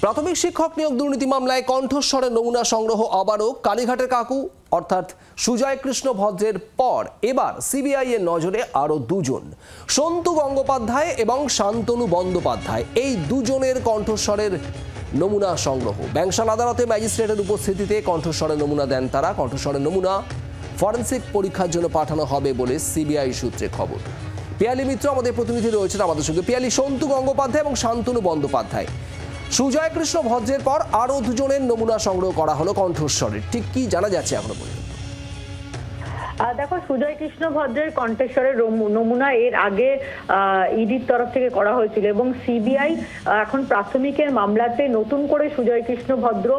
প্রাথমিক শিক্ষক নিয়োগ দুর্নীতি মামলায় কণ্ঠস্বরের নমুনা সংগ্রহ আবারও কালীঘাটের কাকু অর্থাৎ সুজয় কৃষ্ণ ভদ্রের পর এবার সিবিআই এর নজরে আরও দুজন, সন্তু গঙ্গোপাধ্যায় এবং শান্তনু বন্দ্যোপাধ্যায়। এই দুজনের কণ্ঠস্বরের নমুনা সংগ্রহ। ব্যাংশাল আদালতে ম্যাজিস্ট্রেটের উপস্থিতিতে কণ্ঠস্বরের নমুনা দেন তারা। কণ্ঠস্বরের নমুনা ফরেনসিক পরীক্ষার জন্য পাঠানো হবে বলে সিবিআই সূত্রে খবর। পিয়ালি মিত্র আমাদের প্রতিনিধি রয়েছেন আমাদের সঙ্গে। পিয়ালি, সন্তু গঙ্গোপাধ্যায় এবং শান্তনু বন্দ্যোপাধ্যায়, সুজয় কৃষ্ণ ভদ্রের পর আরও দুজনের নমুনা সংগ্রহ করা হলো কণ্ঠস্বরের, ঠিক কি জানা যাচ্ছে এখনো পর্যন্ত? দেখো, সুজয় কৃষ্ণ ভদ্রের কণ্ঠস্বরের নমুনা এর আগে ইডির তরফ থেকে করা হয়েছিল এবং সিবিআই এখন প্রাথমিকের মামলাতে নতুন করে সুজয় কৃষ্ণ ভদ্র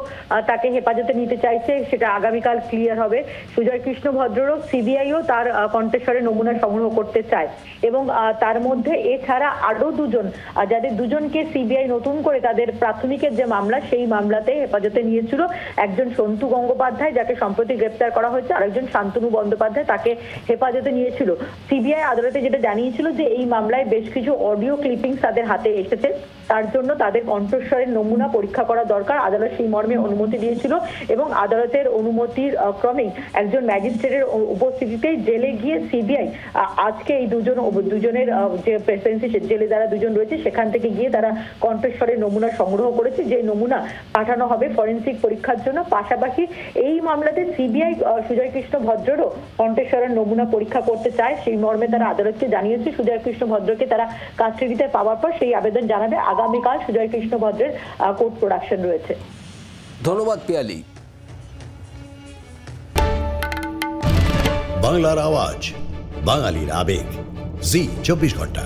তাকে হেফাজতে নিতে চাইছে, সেটা আগামীকাল ক্লিয়ার হবে। সুজয় কৃষ্ণ ভদ্ররও সিবিআইও তার কণ্ঠস্বরের নমুনা সংগ্রহ করতে চায় এবং তার মধ্যে এছাড়া আরো দুজন, যাদের দুজনকে সিবিআই নতুন করে তাদের প্রাথমিকের যে মামলা সেই মামলাতে হেফাজতে নিয়েছিল। একজন সন্তু গঙ্গোপাধ্যায়, যাকে সম্প্রতি গ্রেপ্তার করা হয়েছে, আরেকজন শান্তনু বন্দ্যোপাধ্যায়, তাকে হেফাজতে নিয়েছিল। সিবিআই আদালতে যেটা জানিয়েছিল যে এই মামলায় বেশ কিছু অডিও ক্লিপিংস তাদের হাতে এসেছে, তার জন্য তাদের কণ্ঠস্বরের নমুনা পরীক্ষা করা দরকার। আদালত সেই মর্মে অনুমতি দিয়েছিল এবং আদালতের অনুমতির ক্রমেই একজন ম্যাজিস্ট্রেটের উপস্থিতিতে জেলে গিয়ে সিবিআই আজকে এই দুজনের যে প্রেসিডেন্সি জেলে যারা দুজন রয়েছে সেখান থেকে গিয়ে তারা কণ্ঠস্বরের নমুনা সংগ্রহ করেছে, যে নমুনা পাঠানো হবে ফরেনসিক পরীক্ষার জন্য। পাশাপাশি এই মামলাতে সিবিআই সুজয় কৃষ্ণ ভদ্রেরও কণ্ঠস্বরের নমুনা পরীক্ষা করতে চায়, সেই মর্মে তারা আদালতকে জানিয়েছে। সুজয় কৃষ্ণ ভদ্রকে তারা কাস্টডিতে পাওয়ার পর সেই আবেদন জানাবে। আগামীকাল সুজয় কৃষ্ণ ভদ্রের কোর্ট প্রোডাকশন রয়েছে। ধন্যবাদ পিয়ালি। বাংলার আওয়াজ, বাঙালির আবেগ, জি 24 ঘন্টা।